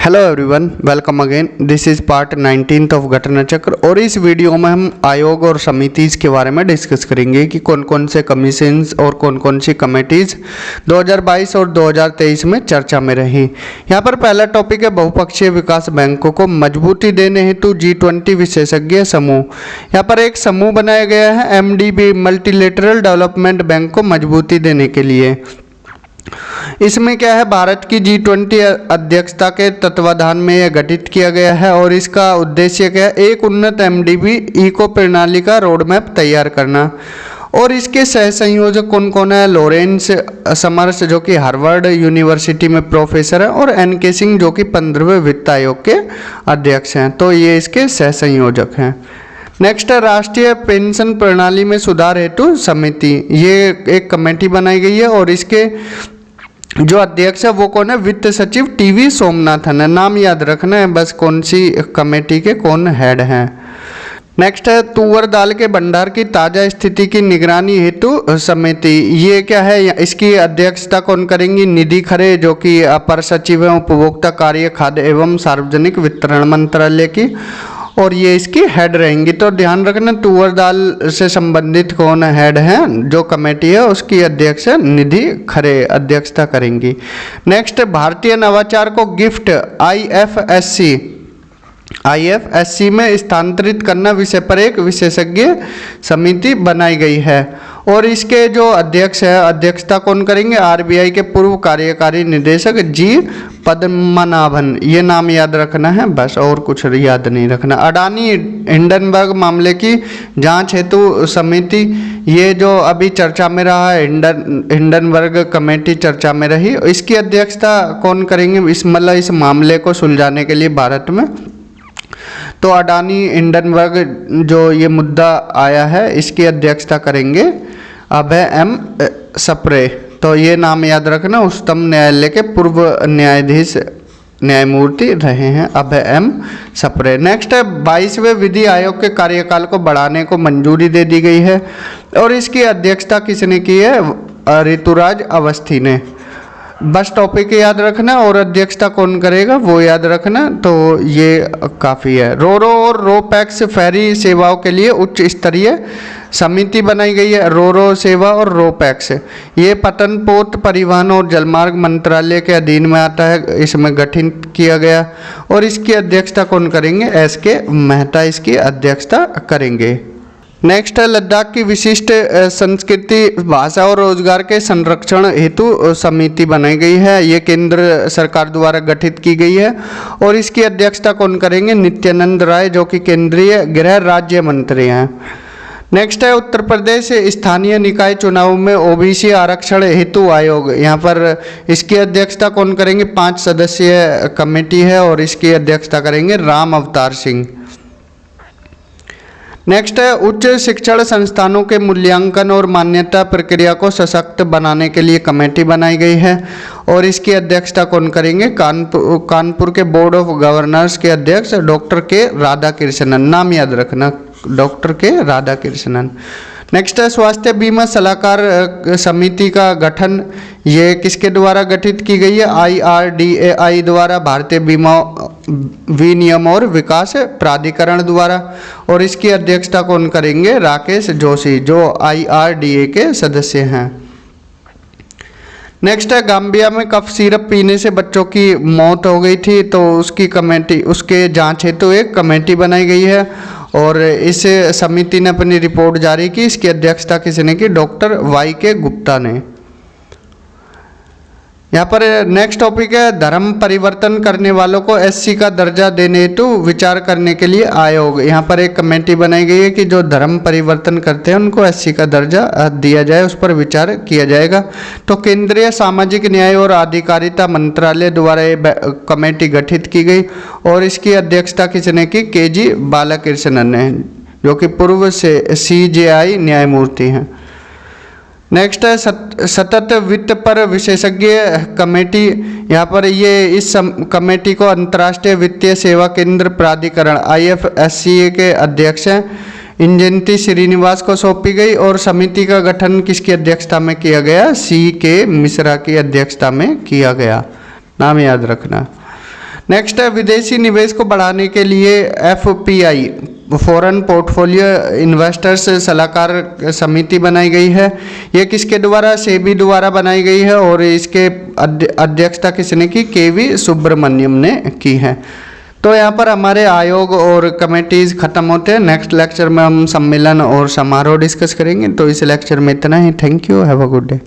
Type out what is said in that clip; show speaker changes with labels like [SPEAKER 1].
[SPEAKER 1] Hello everyone, welcome again. This is part 19 of घटना चक्र। और इस वीडियो में हम आयोग और समितिज़ के बारे में डिस्कस करेंगे कि कौन कौन से कमीशंस और कौन कौन सी कमेटीज़ 2022 और 2023 में चर्चा में रही। यहाँ पर पहला टॉपिक है बहुपक्षीय विकास बैंकों को मजबूती देने हेतु G20 विशेषज्ञ समूह। यहाँ पर एक समूह बनाया गया है MDB, मल्टीलेटरल डेवलपमेंट बैंक को मजबूती देने के लिए। इसमें क्या है, भारत की G20 अध्यक्षता के तत्वाधान में यह गठित किया गया है और इसका उद्देश्य क्या है, एक उन्नत MDB इको प्रणाली का रोड मैप तैयार करना। और इसके सह संयोजक कौन कौन है? लॉरेंस समर्स जो कि हार्वर्ड यूनिवर्सिटी में प्रोफेसर है, और NK सिंह जो कि 15वें वित्त आयोग के अध्यक्ष हैं। तो ये इसके सह संयोजक हैं। नेक्स्ट है राष्ट्रीय पेंशन प्रणाली में सुधार हेतु समिति। ये एक कमेटी बनाई गई है और इसके जो अध्यक्ष है वो कौन है? वित्त सचिव TV सोमनाथन है। नाम याद रखना है बस, कौन सी कमेटी के कौन हेड हैं। नेक्स्ट है तुअर दाल के भंडार की ताज़ा स्थिति की निगरानी हेतु समिति। ये क्या है, इसकी अध्यक्षता कौन करेंगी? निधि खरे जो कि अपर सचिव है उपभोक्ता कार्य, खाद्य एवं सार्वजनिक वितरण मंत्रालय की, और ये इसकी हेड रहेंगी। तो ध्यान रखना तुअर दाल से संबंधित कौन हेड हैं, जो कमेटी है उसकी अध्यक्ष निधि खरे अध्यक्षता करेंगी। नेक्स्ट, भारतीय नवाचार को गिफ्ट IFSC में स्थानांतरित करना विषय पर एक विशेषज्ञ समिति बनाई गई है और इसके जो अध्यक्ष है, अध्यक्षता कौन करेंगे? RBI के पूर्व कार्यकारी निदेशक G पद्मनाभन। ये नाम याद रखना है बस, और कुछ याद नहीं रखना। अडानी हिंडनबर्ग मामले की जांच हेतु समिति, ये जो अभी चर्चा में रहा है, हिंडनबर्ग कमेटी चर्चा में रही। इसकी अध्यक्षता कौन करेंगे? इस मामले को सुलझाने के लिए भारत में तो अडानी हिंडनबर्ग जो ये मुद्दा आया है, इसकी अध्यक्षता करेंगे अभय M सप्रे। तो ये नाम याद रखना, उच्चतम न्यायालय के पूर्व न्यायाधीश न्यायमूर्ति रहे हैं अभय M सप्रे। नेक्स्ट है 22वें विधि आयोग के कार्यकाल को बढ़ाने को मंजूरी दे दी गई है और इसकी अध्यक्षता किसने की है? ऋतुराज अवस्थी ने। बस टॉपिक याद रखना और अध्यक्षता कौन करेगा वो याद रखना, तो ये काफ़ी है। रोरो और रोपैक्स फेरी सेवाओं के लिए उच्च स्तरीय समिति बनाई गई है। रोरो सेवा और रोपैक्स ये पतनपोत परिवहन और जलमार्ग मंत्रालय के अधीन में आता है, इसमें गठित किया गया और इसकी अध्यक्षता कौन करेंगे? SK मेहता इसकी अध्यक्षता करेंगे। नेक्स्ट है लद्दाख की विशिष्ट संस्कृति, भाषा और रोजगार के संरक्षण हेतु समिति बनाई गई है। ये केंद्र सरकार द्वारा गठित की गई है और इसकी अध्यक्षता कौन करेंगे? नित्यानंद राय जो कि केंद्रीय गृह राज्य मंत्री हैं। नेक्स्ट है उत्तर प्रदेश स्थानीय निकाय चुनाव में OBC आरक्षण हेतु आयोग। यहाँ पर इसकी अध्यक्षता कौन करेंगे? 5 सदस्यीय कमेटी है और इसकी अध्यक्षता करेंगे राम अवतार सिंह। नेक्स्ट है उच्च शिक्षण संस्थानों के मूल्यांकन और मान्यता प्रक्रिया को सशक्त बनाने के लिए कमेटी बनाई गई है और इसकी अध्यक्षता कौन करेंगे? कानपुर के बोर्ड ऑफ गवर्नर्स के अध्यक्ष डॉक्टर के राधाकृष्णन। नाम याद रखना, डॉक्टर के राधाकृष्णन। नेक्स्ट है स्वास्थ्य बीमा सलाहकार समिति का गठन। ये किसके द्वारा गठित की गई है? IRDAI द्वारा, भारतीय बीमा विनियम और विकास प्राधिकरण द्वारा, और इसकी अध्यक्षता कौन करेंगे? राकेश जोशी जो IRDA के सदस्य हैं। नेक्स्ट है गाम्बिया में कफ सिरप पीने से बच्चों की मौत हो गई थी, तो उसके जांच हेतु एक कमेटी बनाई गई है और इस समिति ने अपनी रिपोर्ट जारी की। इसकी अध्यक्षता किसने की? डॉक्टर YK गुप्ता ने। यहाँ पर नेक्स्ट टॉपिक है धर्म परिवर्तन करने वालों को SC का दर्जा देने हेतु विचार करने के लिए आयोग। यहाँ पर एक कमेटी बनाई गई है कि जो धर्म परिवर्तन करते हैं उनको SC का दर्जा दिया जाए, उस पर विचार किया जाएगा। तो केंद्रीय सामाजिक न्याय और अधिकारिता मंत्रालय द्वारा ये कमेटी गठित की गई और इसकी अध्यक्षता किसने की? KG बालाकृष्णन ने, जो कि पूर्व से CJI न्यायमूर्ति हैं। नेक्स्ट है सतत वित्त पर विशेषज्ञ कमेटी। यहाँ पर ये इस कमेटी को अंतर्राष्ट्रीय वित्तीय सेवा केंद्र प्राधिकरण IFSC के अध्यक्ष हैं इंजंती श्रीनिवास को सौंपी गई और समिति का गठन किसकी अध्यक्षता में किया गया? CK मिश्रा की अध्यक्षता में किया गया। नाम याद रखना। नेक्स्ट है विदेशी निवेश को बढ़ाने के लिए एफपीआई फॉरेन पोर्टफोलियो इन्वेस्टर्स सलाहकार समिति बनाई गई है। ये किसके द्वारा? सेबी द्वारा बनाई गई है और इसके अध्यक्षता किसने की? केवी सुब्रमण्यम ने की है। तो यहाँ पर हमारे आयोग और कमेटीज खत्म होते हैं। नेक्स्ट लेक्चर में हम सम्मेलन और समारोह डिस्कस करेंगे। तो इस लेक्चर में इतना ही। Thank you, have a good day.